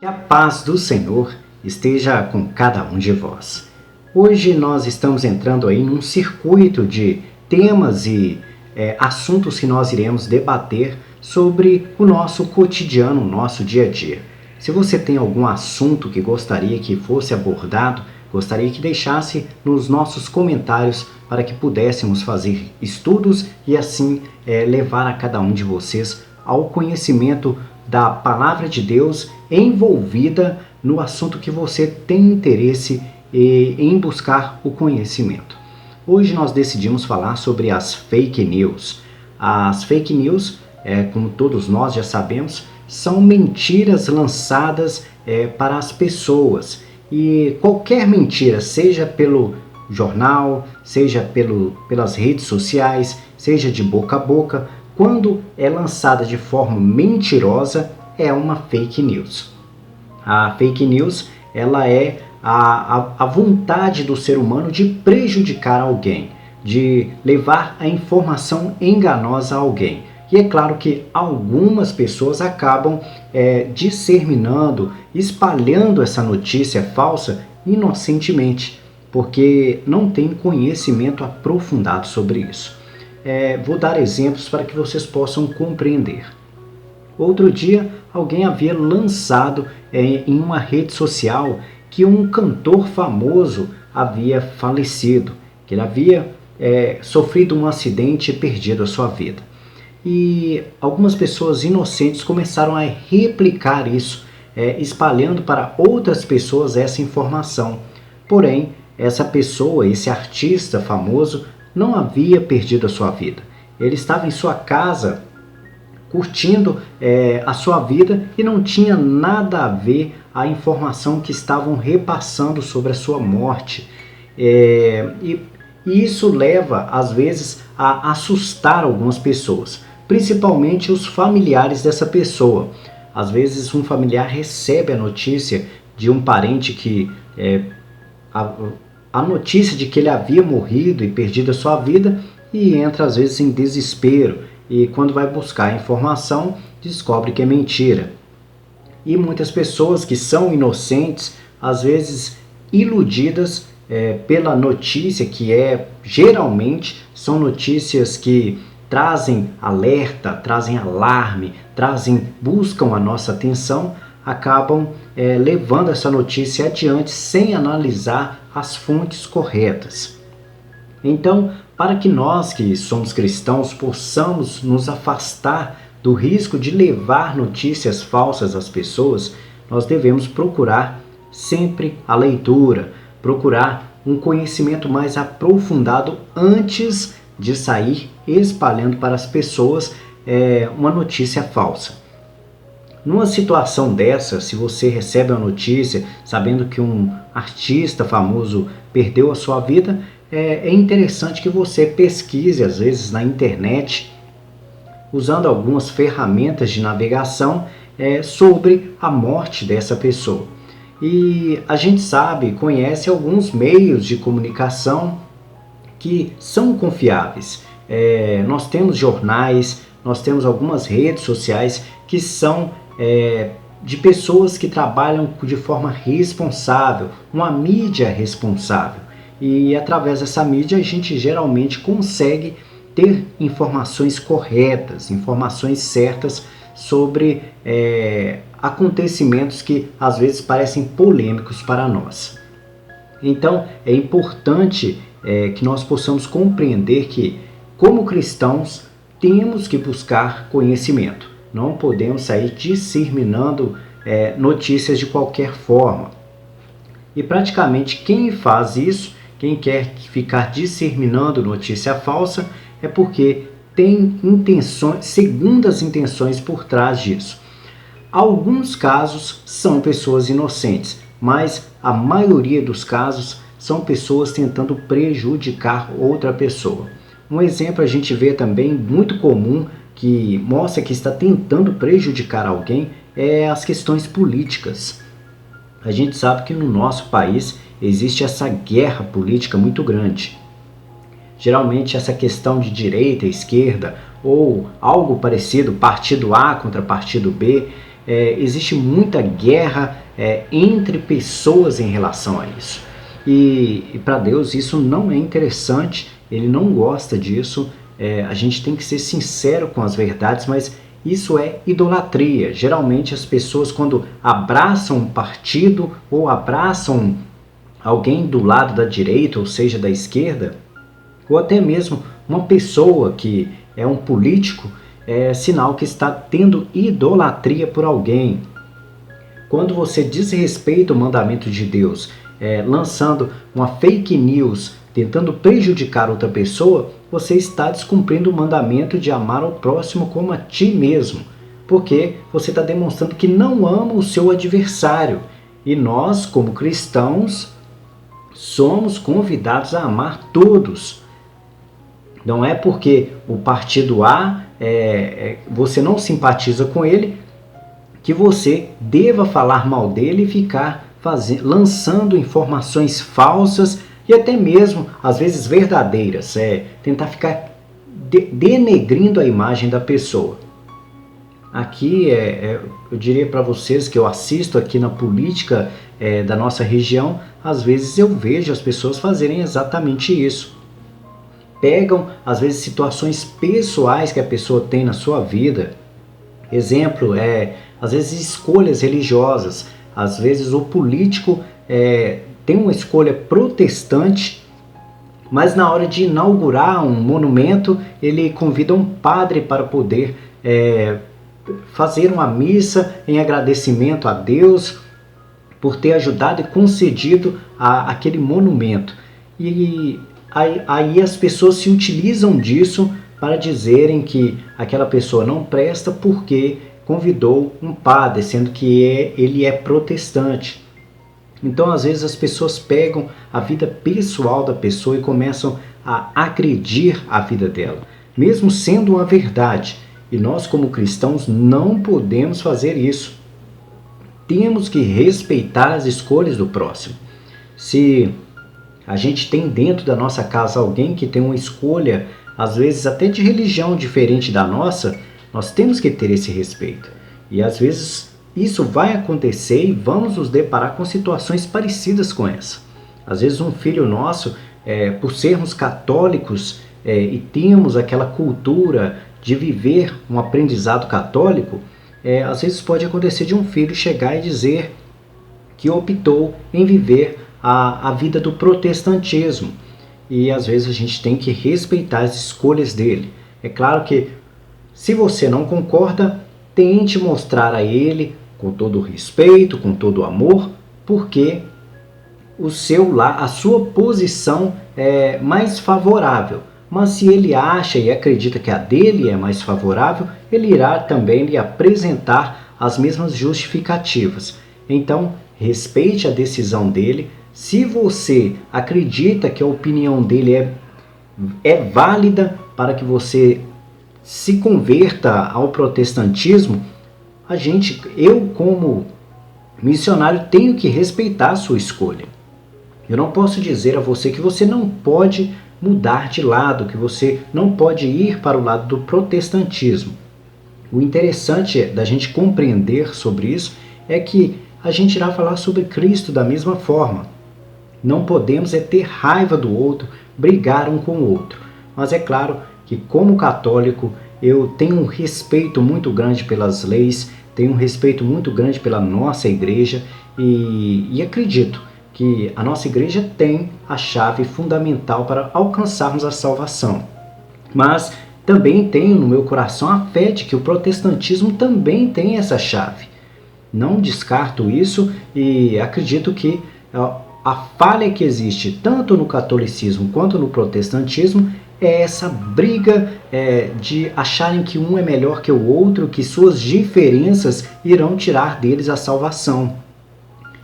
Que a paz do Senhor esteja com cada um de vós. Hoje nós estamos entrando aí num circuito de temas e assuntos que nós iremos debater sobre o nosso cotidiano, o nosso dia a dia. Se você tem algum assunto que gostaria que fosse abordado, gostaria que deixasse nos nossos comentários para que pudéssemos fazer estudos e assim levar a cada um de vocês ao conhecimento da Palavra de Deus envolvida no assunto que você tem interesse em buscar o conhecimento. Hoje nós decidimos falar sobre as fake news. As fake news, como todos nós já sabemos, são mentiras lançadas para as pessoas. E qualquer mentira, seja pelo jornal, seja pelas redes sociais, seja de boca a boca, quando é lançada de forma mentirosa, é uma fake news. A fake news, ela é a vontade do ser humano de prejudicar alguém, de levar a informação enganosa a alguém. E é claro que algumas pessoas acabam disseminando, espalhando essa notícia falsa inocentemente, porque não tem conhecimento aprofundado sobre isso. Vou dar exemplos para que vocês possam compreender. Outro dia, alguém havia lançado em uma rede social que um cantor famoso havia falecido, que ele havia sofrido um acidente e perdido a sua vida. E algumas pessoas inocentes começaram a replicar isso, espalhando para outras pessoas essa informação. Porém, essa pessoa, esse artista famoso, não havia perdido a sua vida. Ele estava em sua casa, curtindo a sua vida e não tinha nada a ver a informação que estavam repassando sobre a sua morte. E isso leva, às vezes, a assustar algumas pessoas, principalmente os familiares dessa pessoa. Às vezes, um familiar recebe a notícia de um parente que a notícia de que ele havia morrido e perdido a sua vida e entra às vezes em desespero e quando vai buscar a informação descobre que é mentira. E muitas pessoas que são inocentes, às vezes iludidas pela notícia que geralmente são notícias que trazem alerta, trazem alarme, buscam a nossa atenção, acabam levando essa notícia adiante sem analisar as fontes corretas. Então, para que nós que somos cristãos possamos nos afastar do risco de levar notícias falsas às pessoas, nós devemos procurar sempre a leitura, procurar um conhecimento mais aprofundado antes de sair espalhando para as pessoas uma notícia falsa. Numa situação dessa, se você recebe a notícia sabendo que um artista famoso perdeu a sua vida, é interessante que você pesquise, às vezes, na internet, usando algumas ferramentas de navegação, sobre a morte dessa pessoa. E a gente conhece alguns meios de comunicação que são confiáveis. Nós temos jornais, nós temos algumas redes sociais que são de pessoas que trabalham de forma responsável, uma mídia responsável. E através dessa mídia a gente geralmente consegue ter informações corretas, informações certas sobre acontecimentos que às vezes parecem polêmicos para nós. Então é importante que nós possamos compreender que, como cristãos, temos que buscar conhecimento. Não podemos sair disseminando notícias de qualquer forma. E praticamente quem faz isso, quem quer ficar disseminando notícia falsa, é porque tem segundas intenções por trás disso. Alguns casos são pessoas inocentes, mas a maioria dos casos são pessoas tentando prejudicar outra pessoa. Um exemplo a gente vê também muito comum que mostra que está tentando prejudicar alguém as questões políticas. A gente sabe que no nosso país existe essa guerra política muito grande. Geralmente essa questão de direita e esquerda ou algo parecido, partido A contra partido B, existe muita guerra entre pessoas em relação a isso. E para Deus isso não é interessante, Ele não gosta disso. A gente tem que ser sincero com as verdades, mas isso é idolatria. Geralmente as pessoas, quando abraçam um partido ou abraçam alguém do lado da direita, ou seja, da esquerda, ou até mesmo uma pessoa que é um político, é sinal que está tendo idolatria por alguém. Quando você desrespeita o mandamento de Deus, lançando uma fake news, tentando prejudicar outra pessoa, você está descumprindo o mandamento de amar ao próximo como a ti mesmo, porque você está demonstrando que não ama o seu adversário. E nós, como cristãos, somos convidados a amar todos. Não é porque o partido A, você não simpatiza com ele, que você deva falar mal dele e ficar lançando informações falsas e até mesmo, às vezes, verdadeiras. Tentar ficar denegrindo a imagem da pessoa. Aqui, eu diria para vocês que eu assisto aqui na política da nossa região, às vezes eu vejo as pessoas fazerem exatamente isso. Pegam, às vezes, situações pessoais que a pessoa tem na sua vida. Exemplo, às vezes escolhas religiosas. Às vezes o político tem uma escolha protestante, mas na hora de inaugurar um monumento, ele convida um padre para poder fazer uma missa em agradecimento a Deus por ter ajudado e concedido aquele monumento. E aí as pessoas se utilizam disso para dizerem que aquela pessoa não presta porque convidou um padre, sendo que ele é protestante. Então, às vezes, as pessoas pegam a vida pessoal da pessoa e começam a agredir a vida dela, mesmo sendo uma verdade. E nós, como cristãos, não podemos fazer isso. Temos que respeitar as escolhas do próximo. Se a gente tem dentro da nossa casa alguém que tem uma escolha, às vezes até de religião diferente da nossa, nós temos que ter esse respeito. E às vezes isso vai acontecer e vamos nos deparar com situações parecidas com essa. Às vezes um filho nosso, por sermos católicos e temos aquela cultura de viver um aprendizado católico, às vezes pode acontecer de um filho chegar e dizer que optou em viver a vida do protestantismo. E às vezes a gente tem que respeitar as escolhas dele. É claro que se você não concorda, tente mostrar a ele com todo o respeito, com todo o amor, porque a sua posição é mais favorável. Mas se ele acha e acredita que a dele é mais favorável, ele irá também lhe apresentar as mesmas justificativas. Então, respeite a decisão dele. Se você acredita que a opinião dele é válida para que você se converta ao protestantismo, eu como missionário tenho que respeitar a sua escolha. Eu não posso dizer a você que você não pode mudar de lado, que você não pode ir para o lado do protestantismo. O interessante da gente compreender sobre isso é que a gente irá falar sobre Cristo da mesma forma. Não podemos ter raiva do outro, brigar um com o outro. Mas é claro que, como católico, eu tenho um respeito muito grande pelas leis, tenho um respeito muito grande pela nossa igreja e acredito que a nossa igreja tem a chave fundamental para alcançarmos a salvação. Mas também tenho no meu coração a fé de que o protestantismo também tem essa chave. Não descarto isso e acredito que a falha que existe tanto no catolicismo quanto no protestantismo é essa briga de acharem que um é melhor que o outro, que suas diferenças irão tirar deles a salvação.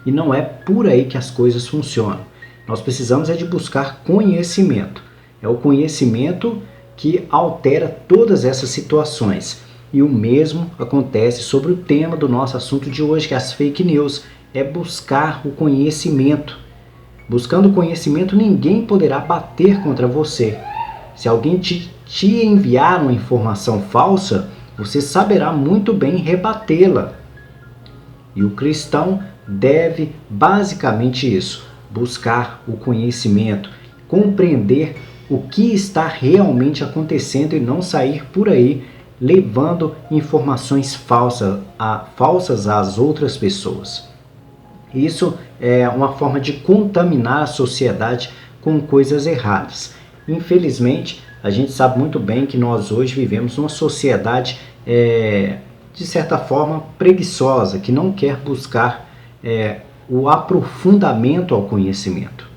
E não é por aí que as coisas funcionam. Nós precisamos de buscar conhecimento. É o conhecimento que altera todas essas situações. E o mesmo acontece sobre o tema do nosso assunto de hoje, que é as fake news. É buscar o conhecimento. Buscando o conhecimento, ninguém poderá bater contra você. Se alguém te enviar uma informação falsa, você saberá muito bem rebatê-la. E o cristão deve basicamente isso, buscar o conhecimento, compreender o que está realmente acontecendo e não sair por aí levando informações falsas às outras pessoas. Isso é uma forma de contaminar a sociedade com coisas erradas. Infelizmente, a gente sabe muito bem que nós hoje vivemos numa sociedade, de certa forma, preguiçosa, que não quer buscar o aprofundamento ao conhecimento.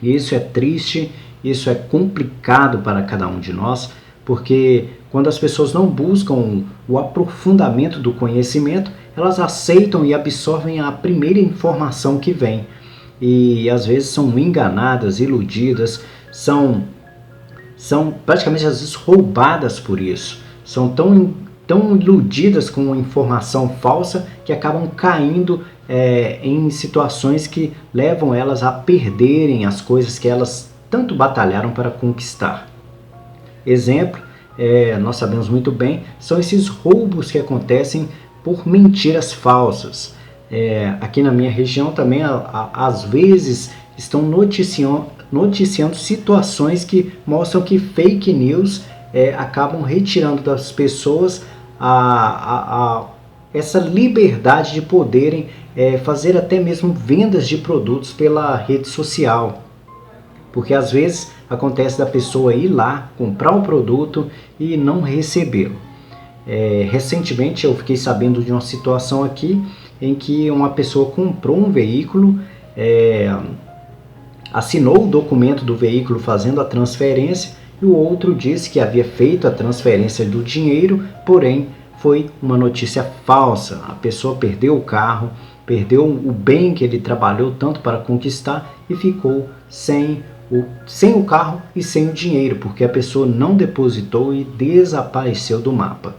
Isso é triste, isso é complicado para cada um de nós, porque quando as pessoas não buscam o aprofundamento do conhecimento, elas aceitam e absorvem a primeira informação que vem. E às vezes são enganadas, iludidas, são praticamente às vezes roubadas por isso. São tão iludidas com informação falsa que acabam caindo em situações que levam elas a perderem as coisas que elas tanto batalharam para conquistar. Exemplo, nós sabemos muito bem, são esses roubos que acontecem por mentiras falsas. Aqui na minha região também, às vezes, estão noticiando situações que mostram que fake news acabam retirando das pessoas essa liberdade de poderem fazer até mesmo vendas de produtos pela rede social. Porque às vezes acontece da pessoa ir lá, comprar o produto e não recebê-lo. Recentemente eu fiquei sabendo de uma situação aqui em que uma pessoa comprou um veículo, assinou o documento do veículo fazendo a transferência e o outro disse que havia feito a transferência do dinheiro, porém foi uma notícia falsa. A pessoa perdeu o carro, perdeu o bem que ele trabalhou tanto para conquistar e ficou sem o carro e sem o dinheiro, porque a pessoa não depositou e desapareceu do mapa.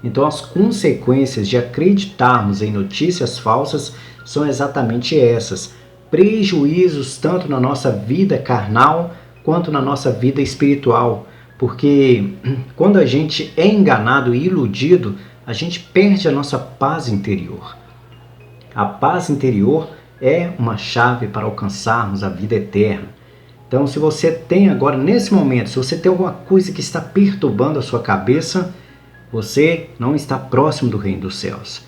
Então as consequências de acreditarmos em notícias falsas são exatamente essas: prejuízos tanto na nossa vida carnal quanto na nossa vida espiritual, porque quando a gente é enganado e iludido, a gente perde a nossa paz interior. A paz interior é uma chave para alcançarmos a vida eterna. Então, se você tem agora, nesse momento, se você tem alguma coisa que está perturbando a sua cabeça, você não está próximo do reino dos céus.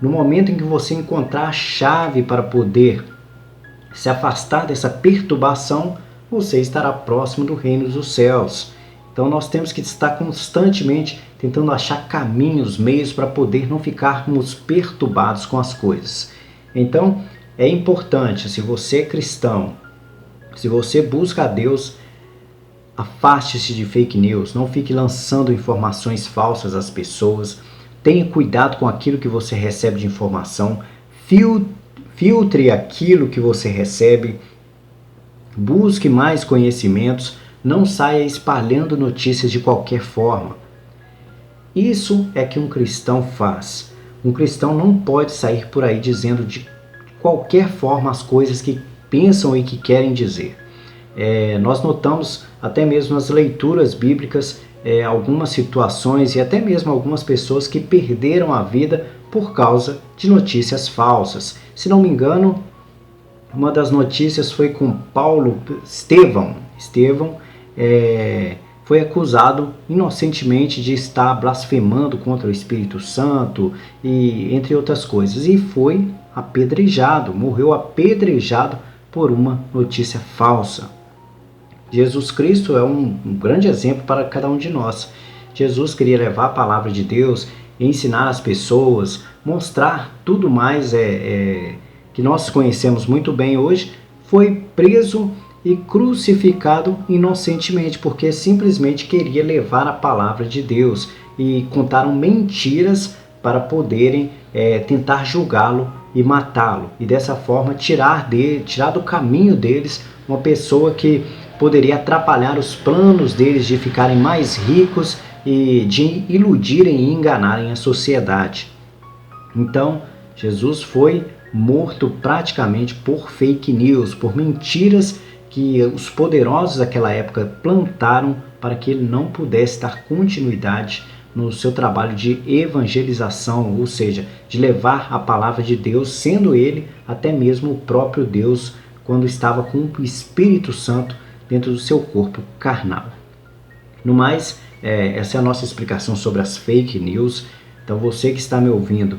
No momento em que você encontrar a chave para poder se afastar dessa perturbação, você estará próximo do reino dos céus. Então nós temos que estar constantemente tentando achar caminhos, meios para poder não ficarmos perturbados com as coisas. Então é importante, se você é cristão, se você busca a Deus, afaste-se de fake news, não fique lançando informações falsas às pessoas, tenha cuidado com aquilo que você recebe de informação, filtre aquilo que você recebe, busque mais conhecimentos, não saia espalhando notícias de qualquer forma. Isso é que um cristão faz. Um cristão não pode sair por aí dizendo de qualquer forma as coisas que pensam e que querem dizer. Nós notamos até mesmo nas leituras bíblicas algumas situações e até mesmo algumas pessoas que perderam a vida por causa de notícias falsas. Se não me engano, uma das notícias foi com Estevão foi acusado inocentemente de estar blasfemando contra o Espírito Santo e entre outras coisas, e foi apedrejado, morreu apedrejado por uma notícia falsa. Jesus Cristo é um grande exemplo para cada um de nós. Jesus queria levar a palavra de Deus, ensinar as pessoas, mostrar tudo mais que nós conhecemos muito bem hoje. Foi preso e crucificado inocentemente, porque simplesmente queria levar a palavra de Deus, e contaram mentiras para poderem tentar julgá-lo e matá-lo, e dessa forma tirar do caminho deles uma pessoa que poderia atrapalhar os planos deles de ficarem mais ricos e de iludirem e enganarem a sociedade. Então, Jesus foi morto praticamente por fake news, por mentiras que os poderosos daquela época plantaram para que ele não pudesse dar continuidade no seu trabalho de evangelização, ou seja, de levar a palavra de Deus, sendo ele até mesmo o próprio Deus, quando estava com o Espírito Santo dentro do seu corpo carnal. No mais, essa é a nossa explicação sobre as fake news. Então você que está me ouvindo,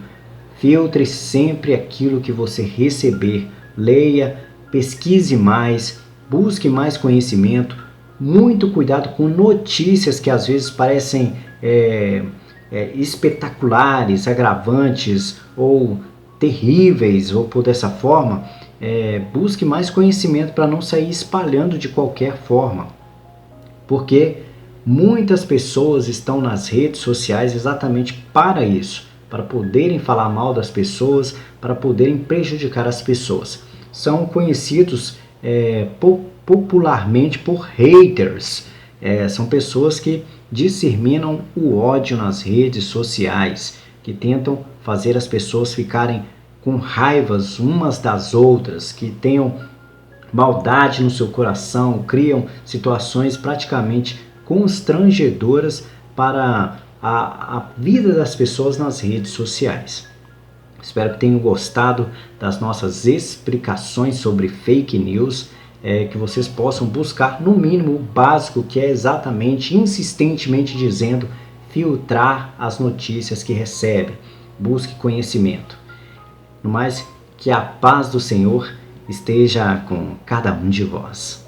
filtre sempre aquilo que você receber, leia, pesquise mais, busque mais conhecimento, muito cuidado com notícias que às vezes parecem espetaculares, agravantes ou terríveis, ou por dessa forma, busque mais conhecimento para não sair espalhando de qualquer forma, porque muitas pessoas estão nas redes sociais exatamente para isso, para poderem falar mal das pessoas, para poderem prejudicar as pessoas. São conhecidos popularmente por haters. São pessoas que disseminam o ódio nas redes sociais, que tentam fazer as pessoas ficarem com raivas umas das outras, que tenham maldade no seu coração, criam situações praticamente constrangedoras para a vida das pessoas nas redes sociais. Espero que tenham gostado das nossas explicações sobre fake news, que vocês possam buscar no mínimo o básico, que é exatamente, insistentemente dizendo, filtrar as notícias que recebe. Busque conhecimento. No mais, que a paz do Senhor esteja com cada um de vós.